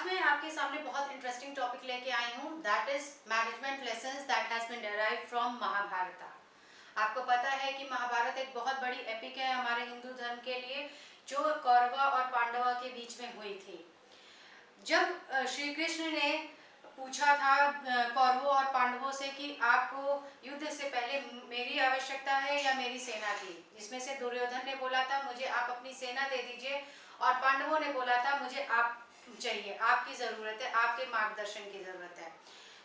आज मैं आपके सामने बहुत इंटरेस्टिंग टॉपिक लेके आई हूँ, that is management lessons that has been derived from Mahabharat. आपको पता है कि महाभारत एक बहुत बड़ी एपिक है हमारे हिंदू धर्म के लिए, जो कौरवा और पांडवा के बीच में हुई थी। जब श्री कृष्ण ने पूछा था कौरवों और पांडवों से कि आपको युद्ध से पहले मेरी आवश्यकता है या मेरी सेना की, जिसमें से दुर्योधन ने बोला था मुझे आप अपनी सेना दे दीजिए, और पांडवों ने बोला था मुझे आप चाहिए, आपकी ज़रूरत है, आपके मार्गदर्शन की ज़रूरत है।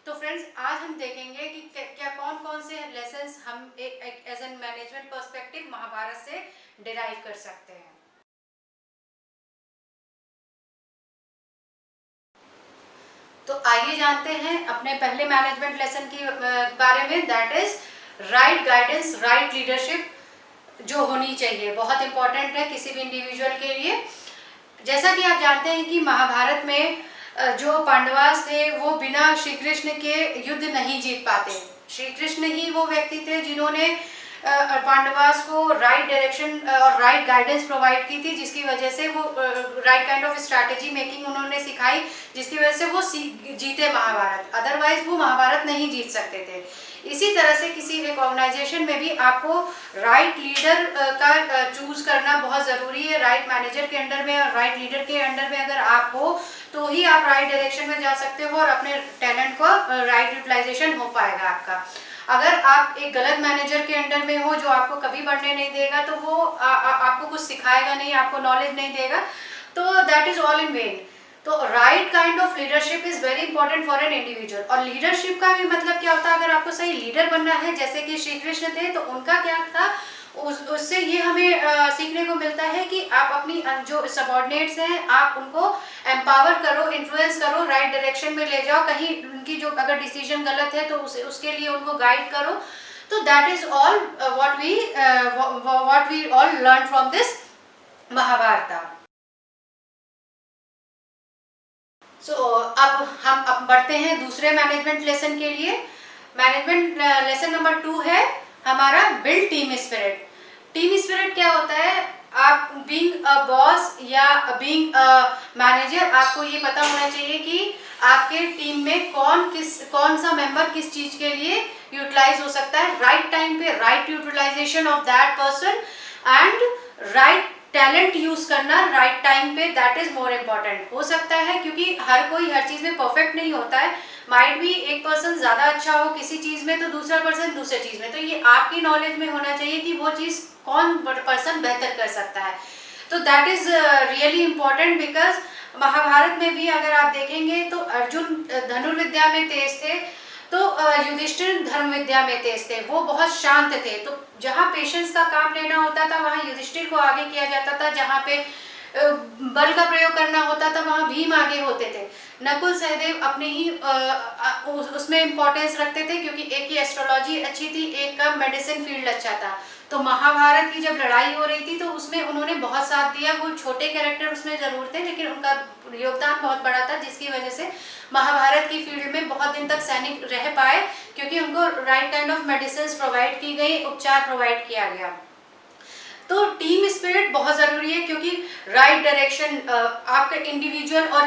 तो फ्रेंड्स, आज हम देखेंगे कि क्या कौन कौन से लेसन्स हम एक as an management perspective Mahabharat से डिराइव कर सकते हैं। तो आइए जानते हैं अपने पहले मैनेजमेंट लेसन के बारे में, that is right guidance, right leadership जो होनी चाहिए, बहुत इंपॉर्टेंट है किसी भी इंडिविजुअल के लिए। जैसा कि आप जानते हैं कि महाभारत में जो पांडवास थे वो बिना श्री कृष्ण के युद्ध नहीं जीत पाते। श्री कृष्ण ही वो व्यक्ति थे जिन्होंने पांडवास को राइट डायरेक्शन और राइट गाइडेंस प्रोवाइड की थी, जिसकी वजह से वो right kind of strategy making उन्होंने सिखाई, जिसकी वजह से वो जीते महाभारत। अदरवाइज वो महाभारत नहीं जीत सकते थे। इसी तरह से किसी एक ऑर्गेनाइजेशन में भी आपको राइट लीडर का चूज करना बहुत ज़रूरी है। राइट मैनेजर के अंडर में और राइट लीडर के अंडर में अगर आप हो तो ही आप राइट डायरेक्शन में जा सकते हो और अपने टैलेंट को राइट यूटिलाइजेशन हो पाएगा आपका। अगर आप एक गलत मैनेजर के अंडर में हो जो आपको कभी बढ़ने नहीं देगा, तो वो आपको कुछ सिखाएगा नहीं, आपको नॉलेज नहीं देगा, तो that is all in vain. तो right kind of leadership is very important for an individual. और लीडरशिप का भी मतलब क्या होता है, अगर आपको सही लीडर बनना है, जैसे कि श्री कृष्ण थे, तो उनका क्या था, उससे ये हमें सीखने को मिलता है कि आप अपनी जो सबॉर्डिनेट्स हैं आप उनको एम्पावर करो, इन्फ्लुएंस करो, राइट डायरेक्शन में ले जाओ। कहीं उनकी जो अगर डिसीजन गलत है तो उसके लिए उनको गाइड करो। तो that is all what we all learn from this Mahabharat. अब हम बढ़ते हैं दूसरे मैनेजमेंट लेसन के लिए। मैनेजमेंट लेसन नंबर 2 है हमारा build team spirit. Team spirit क्या होता है, आप बीइंग अ बॉस या बीइंग अ मैनेजर, आपको ये पता होना चाहिए कि आपके टीम में कौन सा मेंबर किस चीज के लिए यूटिलाइज हो सकता है। राइट टाइम पे right utilization of that person and right talent use करना राइट टाइम पे, दैट इज मोर इम्पॉर्टेंट। हो सकता है क्योंकि हर कोई हर चीज में परफेक्ट नहीं होता है, माइट भी एक पर्सन ज्यादा अच्छा हो किसी चीज में तो दूसरा पर्सन दूसरे चीज में, तो ये आपकी नॉलेज में होना चाहिए कि वो चीज कौन पर्सन बेहतर कर सकता है। तो that is really important, because Mahabharat में भी अगर आप देखेंगे तो अर्जुन धनुर्विद्या में तेज थे, तो युधिष्ठिर धर्म विद्या में तेज थे, वो बहुत शांत थे। तो जहाँ पेशेंस का काम लेना होता था वहाँ युधिष्ठिर को आगे किया जाता था, जहाँ पे बल का प्रयोग करना होता था वहाँ भीम आगे होते थे। नकुल सहदेव अपने ही उसमें इम्पोर्टेंस रखते थे, क्योंकि एक की एस्ट्रोलॉजी अच्छी थी, एक का मेडिसिन फील्ड अच्छा था। तो महाभारत की जब लड़ाई हो रही थी तो उसमें उन्होंने बहुत साथ दिया। वो छोटे कैरेक्टर उसमें जरूर थे, लेकिन उनका योगदान बहुत बड़ा था, जिसकी वजह से महाभारत की फील्ड में बहुत दिन तक सैनिक रह पाए, क्योंकि उनको right kind of medicine provide की गई, उपचार प्रोवाइड किया गया। तो टीम स्पिरिट बहुत ज़रूरी है, क्योंकि राइट डायरेक्शन आपका इंडिविजुअल और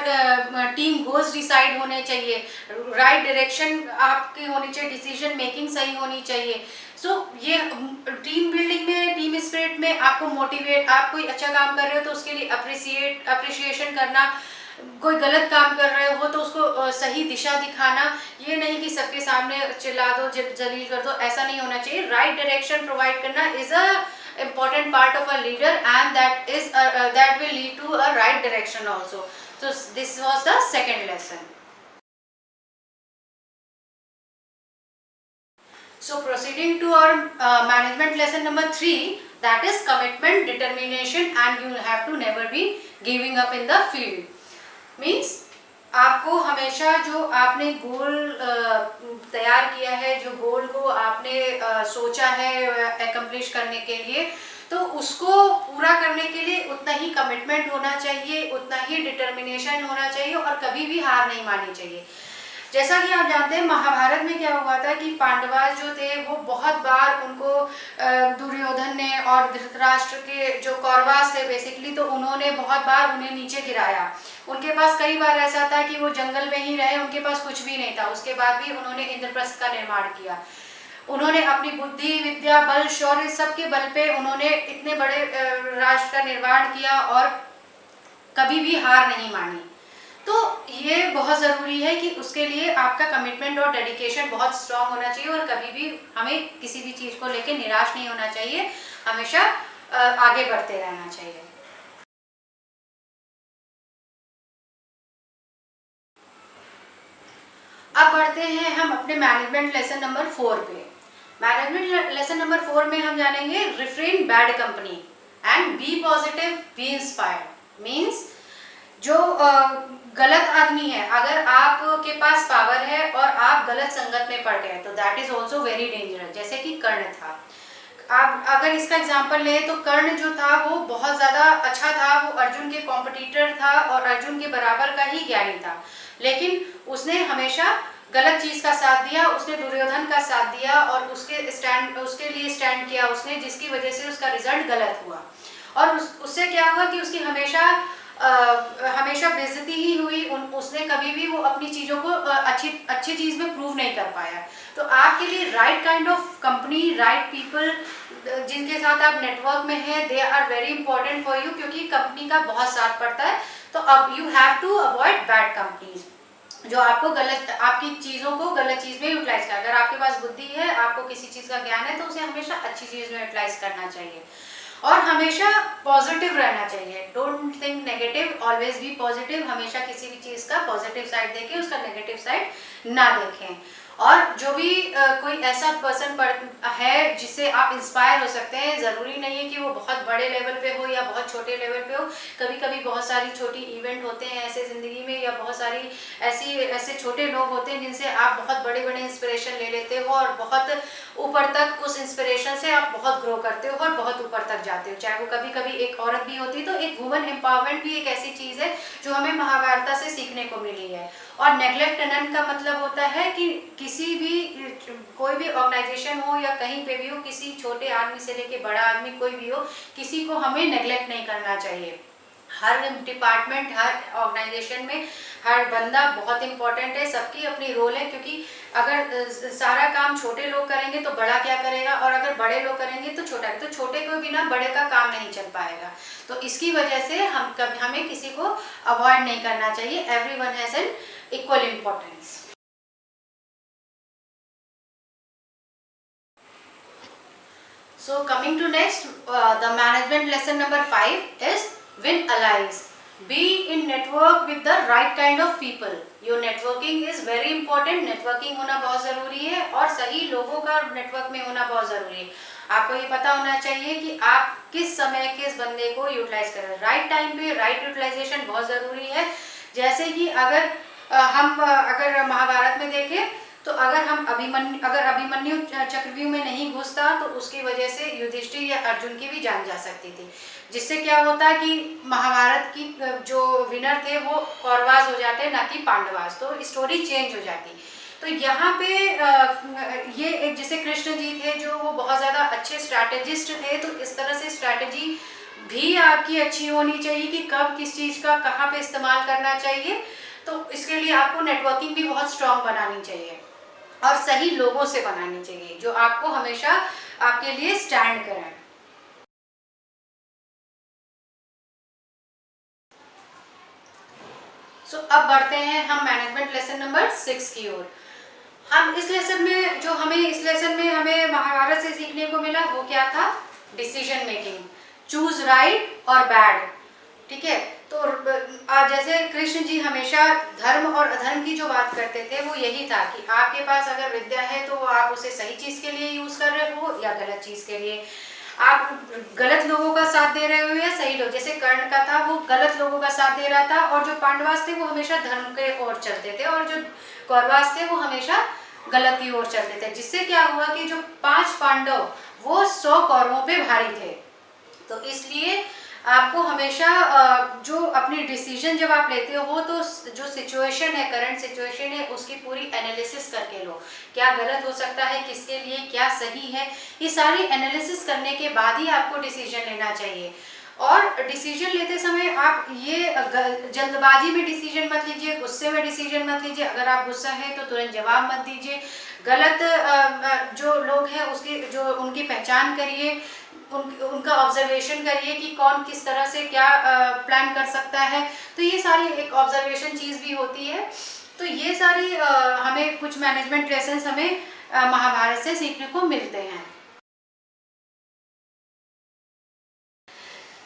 टीम गोल्स डिसाइड होने चाहिए, राइट डायरेक्शन आपकी होनी चाहिए, डिसीजन मेकिंग सही होनी चाहिए। सो ये टीम बिल्डिंग में, टीम स्पिरिट में आपको मोटिवेट, आप कोई अच्छा काम कर रहे हो तो उसके लिए अप्रिसिएशन करना, कोई गलत काम कर रहे हो तो उसको सही दिशा दिखाना, ये नहीं कि सबके सामने चिल्ला दो, जलील कर दो, ऐसा नहीं होना चाहिए। राइट डायरेक्शन प्रोवाइड करना is a important part of a leader, and that will lead to a right direction also. So this was the second lesson. So proceeding to our management lesson number 3, that is commitment, determination, and you have to never be giving up in the field. Means आपको हमेशा जो आपने गोल तैयार किया है, जो गोल को आपने सोचा है एकम्प्लिश करने के लिए, तो उसको पूरा करने के लिए उतना ही कमिटमेंट होना चाहिए, उतना ही डिटर्मिनेशन होना चाहिए, और कभी भी हार नहीं माननी चाहिए। जैसा कि आप जानते हैं महाभारत में क्या हुआ था कि पांडवास जो थे वो बहुत बार उनको दुर्योधन ने और धृतराष्ट्र के जो कौरवास थे बेसिकली, तो उन्होंने बहुत बार उन्हें नीचे गिराया। उनके पास कई बार ऐसा था कि वो जंगल में ही रहे, उनके पास कुछ भी नहीं था, उसके बाद भी उन्होंने इंद्रप्रस्थ का निर्माण किया। उन्होंने अपनी बुद्धि, विद्या, बल, शौर्य सबके बल पे उन्होंने इतने बड़े राष्ट्र का निर्माण किया और कभी भी हार नहीं मानी। तो ये बहुत ज़रूरी है कि उसके लिए आपका कमिटमेंट और डेडिकेशन बहुत स्ट्रांग होना चाहिए और कभी भी हमें किसी भी चीज़ को लेकर निराश नहीं होना चाहिए, हमेशा आगे बढ़ते रहना चाहिए। अब बढ़ते हैं हम अपने मैनेजमेंट लेसन नंबर 4 पे। मैनेजमेंट लेसन नंबर 4 में हम जानेंगे refrain bad company and be positive, be inspired. Means जो गलत आदमी है, अगर आपके पास पावर है और आप गलत संगत में पड़ गए तो that is also very dangerous. जैसे कि कर्ण था, आप अगर इसका एग्जाम्पल लें तो कर्ण जो था वो बहुत ज़्यादा अच्छा था, वो अर्जुन के कॉम्पिटिटर था और अर्जुन के बराबर का ही ज्ञानी था, लेकिन उसने हमेशा गलत चीज़ का साथ दिया, उसने दुर्योधन का साथ दिया और उसके लिए स्टैंड किया उसने, जिसकी वजह से उसका रिजल्ट गलत हुआ। और उससे क्या हुआ कि उसकी हमेशा बेइज्जती ही हुई। उसने कभी भी वो अपनी चीज़ों को अच्छी चीज़ में प्रूव नहीं कर पाया। तो आपके लिए right kind of company, right people जिनके साथ आप नेटवर्क में हैं, they are very important for you, क्योंकि कंपनी का बहुत साथ पड़ता है। तो अब you have to avoid bad companies जो आपको आपकी चीज़ों को गलत चीज़ में यूटिलाइज कर। अगर आपके पास बुद्धि है, आपको किसी चीज़ का ज्ञान है, तो उसे हमेशा अच्छी चीज़ में यूटिलाइज करना चाहिए और हमेशा पॉजिटिव रहना चाहिए। Don't think negative, always be positive. हमेशा किसी भी चीज़ का पॉजिटिव साइड देखें, उसका नेगेटिव साइड ना देखें। और जो भी कोई ऐसा पर्सन है जिससे आप इंस्पायर हो सकते हैं, ज़रूरी नहीं है कि वो बहुत बड़े लेवल पे हो या बहुत छोटे लेवल पे हो। कभी कभी बहुत सारी छोटी इवेंट होते हैं ऐसे ज़िंदगी में, या बहुत सारी ऐसे छोटे लोग होते हैं जिनसे आप बहुत बड़े बड़े इंस्पिरेशन ले लेते हो और बहुत ऊपर तक उस इंस्पिरेशन से आप बहुत ग्रो करते हो और बहुत ऊपर तक जाते हो। चाहे वो कभी कभी एक औरत भी होती है, तो एक वुमन एम्पावरमेंट भी एक ऐसी चीज़ है जो हमें महाभारत से सीखने को मिली है। और नेग्लेक्ट नन का मतलब होता है कि किसी भी कोई भी ऑर्गेनाइजेशन हो या कहीं पे भी हो, किसी छोटे आदमी से लेके बड़ा आदमी कोई भी हो, किसी को हमें नेग्लेक्ट नहीं करना चाहिए। हर डिपार्टमेंट, हर ऑर्गेनाइजेशन में हर बंदा बहुत इंपॉर्टेंट है, सबकी अपनी रोल है। क्योंकि अगर सारा काम छोटे लोग करेंगे तो बड़ा क्या करेगा, और अगर बड़े लोग करेंगे तो छोटा, तो छोटे को बिना बड़े का काम नहीं चल पाएगा। तो इसकी वजह से हमें किसी को अवॉइड नहीं करना चाहिए। Everyone has an equal importance. So coming to next, the management lesson number 5 is win allies. Be in network with the right kind of people. Your networking is very important. Networking होना बहुत ज़रूरी है और सही लोगों का network में होना बहुत ज़रूरी है। आपको ये पता होना चाहिए कि आप किस समय किस बंदे को यूटिलाइज करें। राइट टाइम पे राइट यूटिलाइजेशन बहुत ज़रूरी है। जैसे कि अगर अगर महाभारत में देखें तो अगर अभिमन्यु चक्रव्यूह में नहीं घुसता तो उसकी वजह से युधिष्ठिर या अर्जुन की भी जान जा सकती थी, जिससे क्या होता कि महाभारत की जो विनर थे वो कौरवास हो जाते, ना कि पांडवास। तो स्टोरी चेंज हो जाती। तो यहाँ पे ये एक जैसे कृष्ण जी थे जो वो बहुत ज़्यादा अच्छे स्ट्रैटेजिस्ट थे, तो इस तरह से स्ट्रैटेजी भी आपकी अच्छी होनी चाहिए कि कब किस चीज़ का कहाँ पे इस्तेमाल करना चाहिए। तो इसके लिए आपको नेटवर्किंग भी बहुत स्ट्रांग बनानी चाहिए और सही लोगों से बनानी चाहिए जो आपको हमेशा आपके लिए स्टैंड करें। अब बढ़ते हैं हम मैनेजमेंट लेसन नंबर 6 की ओर। हम इस लेसन में हमें महाभारत से सीखने को मिला वो क्या था, डिसीजन मेकिंग, चूज राइट और बैड। ठीक है, तो जैसे कृष्ण जी हमेशा धर्म और अधर्म की जो बात करते थे वो यही था कि आपके पास अगर विद्या है तो आप उसे सही चीज़ के लिए यूज़ कर रहे हो या गलत चीज़ के लिए। आप गलत लोगों का साथ दे रहे हो या सही लोग, जैसे कर्ण का था वो गलत लोगों का साथ दे रहा था और जो पांडवास थे वो हमेशा धर्म के ओर चलते थे और जो कौरवास थे वो हमेशा गलत की ओर चलते थे। जिससे क्या हुआ कि जो 5 पांडव वो 100 कौरवों पे भारी थे। तो इसलिए आपको हमेशा जो अपनी डिसीजन जब आप लेते हो तो जो सिचुएशन है, करंट सिचुएशन है, उसकी पूरी एनालिसिस करके लो। क्या गलत हो सकता है, किसके लिए क्या सही है, ये सारी एनालिसिस करने के बाद ही आपको डिसीजन लेना चाहिए। और डिसीजन लेते समय आप ये जल्दबाजी में डिसीजन मत लीजिए, गुस्से में डिसीजन मत लीजिए। अगर आप गुस्सा है तो तुरंत जवाब मत दीजिए। गलत जो लोग हैं उसकी जो उनकी पहचान करिए, उनका ऑब्जर्वेशन करिए कि कौन किस तरह से क्या प्लान कर सकता है। तो ये सारी एक ऑब्जर्वेशन चीज़ भी होती है। तो ये सारी हमें कुछ मैनेजमेंट लेसन्स हमें महाभारत से सीखने को मिलते हैं।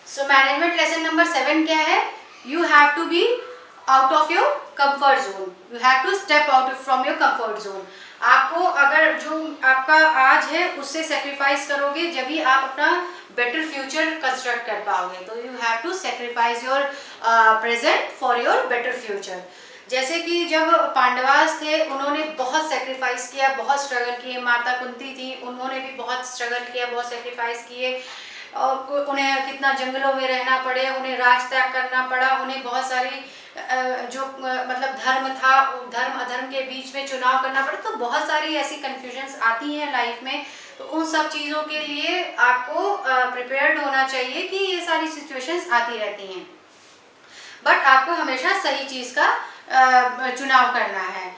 सो मैनेजमेंट लेसन नंबर 7 क्या है? You have to be out of your comfort zone. You have to step out from your comfort zone. आपको अगर जो आपका आज है उससे सेक्रीफाइस करोगे जब भी आप अपना बेटर फ्यूचर कंस्ट्रक्ट कर पाओगे। तो you have to sacrifice your present for your better future. जैसे कि जब पांडवास थे उन्होंने बहुत सेक्रीफाइस किया, बहुत स्ट्रगल किए। माता कुंती थी, उन्होंने भी बहुत स्ट्रगल किया, बहुत सेक्रीफाइस किए। और उन्हें कितना जंगलों में रहना पड़े, उन्हें राज त्याग करना पड़ा, उन्हें बहुत सारी जो मतलब धर्म था, धर्म अधर्म के बीच में चुनाव करना पड़ा। तो बहुत सारी ऐसी कंफ्यूजन्स आती हैं लाइफ में। तो उन सब चीज़ों के लिए आपको प्रिपेयर्ड होना चाहिए कि ये सारी सिचुएशंस आती रहती हैं, बट आपको हमेशा सही चीज़ का चुनाव करना है।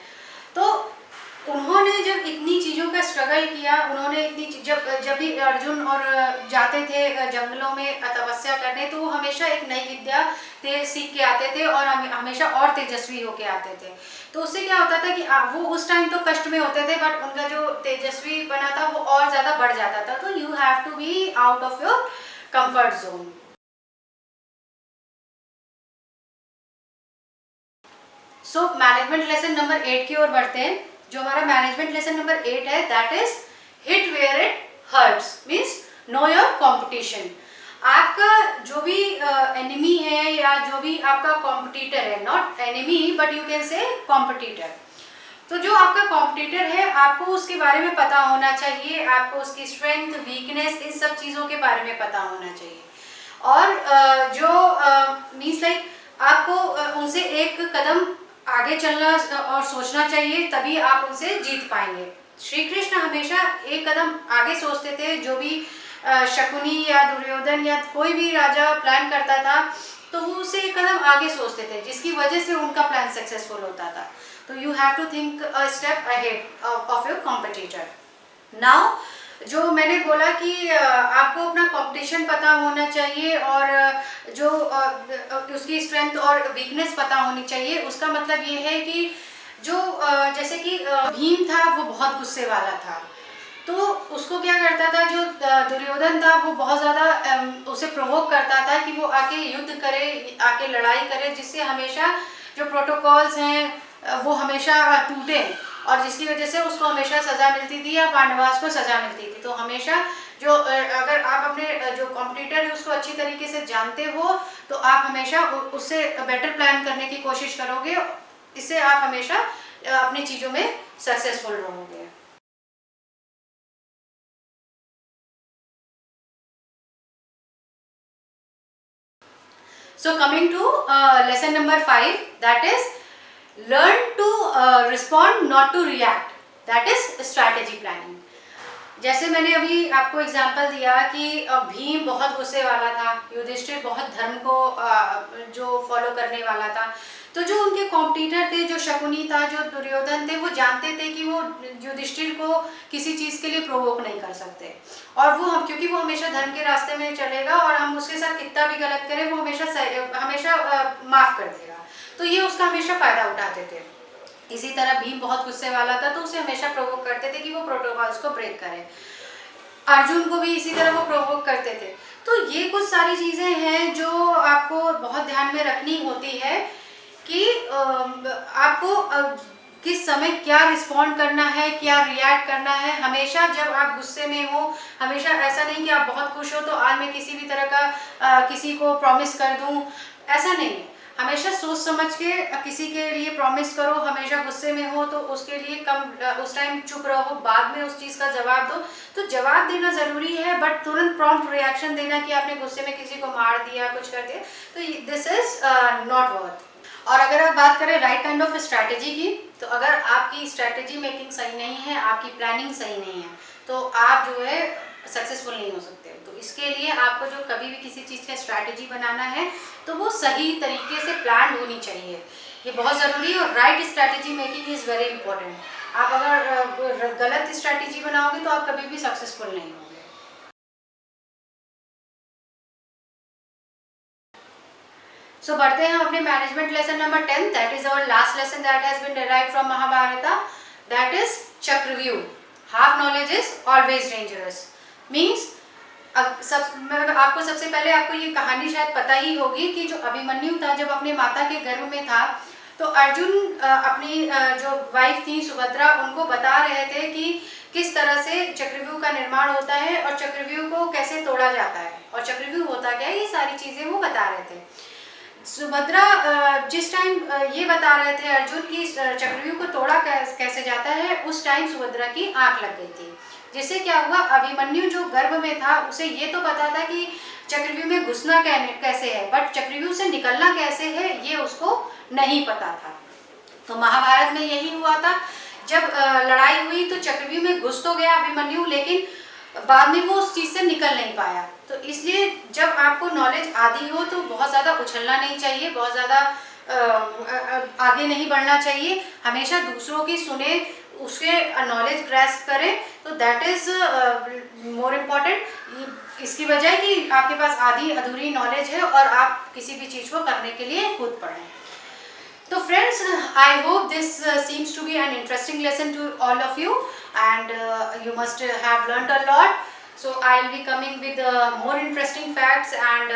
तो उन्होंने जब इतनी चीज़ों का स्ट्रगल किया, उन्होंने इतनी जब भी अर्जुन और जाते थे जंगलों में तपस्या करने, तो वो हमेशा एक नई विद्या सीख के आते थे और हमेशा और तेजस्वी होके आते थे। तो उससे क्या होता था कि वो उस टाइम तो कष्ट में होते थे, बट उनका जो तेजस्वी बना था वो और ज़्यादा बढ़ जाता था। तो you have to be out of your comfort zone. So management lesson number 8 की ओर बढ़ते हैं। जो हमारा मैनेजमेंट लेसन नंबर 8 है, that is hit where it hurts, means know your competition. आपका जो भी एनिमी है या जो भी आपका कॉम्पिटिटर है, not enemy but you can say competitor. तो जो आपका कॉम्पिटिटर है आपको उसके बारे में पता होना चाहिए, आपको उसकी स्ट्रेंथ, वीकनेस, इन सब चीज़ों के बारे में पता होना चाहिए। और जो मीन्स लाइक आपको उनसे एक कदम आगे चलना और सोचना चाहिए, तभी आप उनसे जीत पाएंगे। श्री कृष्ण हमेशा एक कदम आगे सोचते थे। जो भी शकुनी या दुर्योधन या कोई भी राजा प्लान करता था तो वो उससे एक कदम आगे सोचते थे, जिसकी वजह से उनका प्लान सक्सेसफुल होता था। तो you have to think a step ahead of your competitor. Now जो मैंने बोला कि आपको अपना कंपटीशन पता होना चाहिए और जो उसकी स्ट्रेंथ और वीकनेस पता होनी चाहिए। उसका मतलब ये है कि जो जैसे कि भीम था वो बहुत गुस्से वाला था, तो उसको क्या करता था, जो दुर्योधन था वो बहुत ज़्यादा उसे प्रोवोक करता था कि वो आके युद्ध करे, आके लड़ाई करे, जिससे हमेशा जो प्रोटोकॉल्स हैं वो हमेशा टूटे और जिसकी वजह से उसको हमेशा सज़ा मिलती थी या पांडवास को सज़ा मिलती थी। तो हमेशा जो अगर आप अपने जो कॉम्पिटिटर है उसको अच्छी तरीके से जानते हो तो आप हमेशा उससे बेटर प्लान करने की कोशिश करोगे। इससे आप हमेशा अपनी चीज़ों में सक्सेसफुल रहोगे। So coming to lesson number 5, that is learn to respond, not to react. That is strategy planning. जैसे मैंने अभी आपको एग्जांपल दिया कि भीम बहुत गुस्से वाला था, युधिष्ठिर बहुत धर्म को जो फॉलो करने वाला था। तो जो उनके कॉम्पिटिटर थे, जो शकुनी था, जो दुर्योधन थे, वो जानते थे कि वो युधिष्ठिर को किसी चीज़ के लिए प्रोवोक नहीं कर सकते और वो हम क्योंकि वो हमेशा धर्म के रास्ते में चलेगा और हम उसके साथ कितना भी गलत करें वो हमेशा माफ़ कर देगा। तो ये उसका हमेशा फ़ायदा उठाते थे। इसी तरह भीम बहुत गुस्से वाला था तो उसे हमेशा प्रोवोक करते थे कि वो प्रोटोकॉल्स को ब्रेक करे। अर्जुन को भी इसी तरह वो प्रोवोक करते थे। तो ये कुछ सारी चीज़ें हैं जो आपको बहुत ध्यान में रखनी होती है कि आपको किस समय क्या रिस्पॉन्ड करना है, क्या रिएक्ट करना है। हमेशा जब आप गुस्से में हो, हमेशा ऐसा नहीं कि आप बहुत खुश हो तो आज मैं किसी भी तरह का किसी को प्रॉमिस कर दूं, ऐसा नहीं है। हमेशा सोच समझ के किसी के लिए प्रॉमिस करो, हमेशा गुस्से में हो तो उसके लिए उस टाइम चुप रहो, बाद में उस चीज़ का जवाब दो। तो जवाब देना ज़रूरी है, बट तुरंत प्रॉम्प्ट रिएक्शन देना कि आपने गुस्से में किसी को मार दिया, कुछ कर दिया, तो दिस इज़ नॉट वर्थ। और अगर आप बात करें राइट काइंड ऑफ स्ट्रैटेजी की, तो अगर आपकी स्ट्रैटेजी मेकिंग सही नहीं है, आपकी प्लानिंग सही नहीं है, तो आप जो है सक्सेसफुल नहीं हो सकते। तो इसके लिए आपको जो कभी भी किसी चीज़ का स्ट्रैटेजी बनाना है तो वो सही तरीके से प्लान होनी चाहिए, ये बहुत ज़रूरी है। और right strategy making is very important. आप अगर गलत स्ट्रैटेजी बनाओगे तो आप कभी भी सक्सेसफुल नहीं होगे। सो बढ़ते हैं अपने management lesson number 10, that is our last lesson that has been derived from Mahabharata, that is Chakravyuh. Half knowledge is always dangerous. Means आपको सबसे पहले आपको ये कहानी शायद पता ही होगी कि जो अभिमन्यु था जब अपने माता के गर्भ में था, तो अर्जुन अपनी जो वाइफ थी सुभद्रा, उनको बता रहे थे कि किस तरह से चक्रव्यूह का निर्माण होता है और चक्रव्यूह को कैसे तोड़ा जाता है और चक्रव्यूह होता क्या है, ये सारी चीज़ें वो बता रहे थे। सुभद्रा जिस टाइम ये बता रहे थे अर्जुन की चक्रव्यूह को तोड़ा कैसे जाता है, उस टाइम सुभद्रा की आंख लग गई थी। जिससे क्या हुआ, अभिमन्यु जो गर्भ में था उसे ये तो पता था कि चक्रव्यूह में घुसना कैसे है, बट चक्रव्यूह से निकलना कैसे है ये उसको नहीं पता था। तो महाभारत में यही हुआ था, जब लड़ाई हुई तो चक्रव्यूह में घुस तो गया अभिमन्यु, लेकिन बाद में वो उस चीज़ से निकल नहीं पाया। तो इसलिए जब आपको नॉलेज आधी हो तो बहुत ज़्यादा उछलना नहीं चाहिए, बहुत ज़्यादा आगे नहीं बढ़ना चाहिए, हमेशा दूसरों की सुने, उसके नॉलेज ग्रैस्प करें, तो दैट इज़ मोर इम्पॉर्टेंट। इसकी वजह कि आपके पास आधी अधूरी नॉलेज है और आप किसी भी चीज़ को करने के लिए खुद पढ़ें। So friends, I hope this seems to be an interesting lesson to all of you, and you must have learnt a lot. So I will be coming with more interesting facts and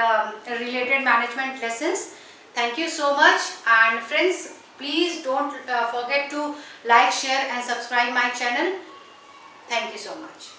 related management lessons. Thank you so much, and friends, please don't forget to like, share and subscribe my channel. Thank you so much.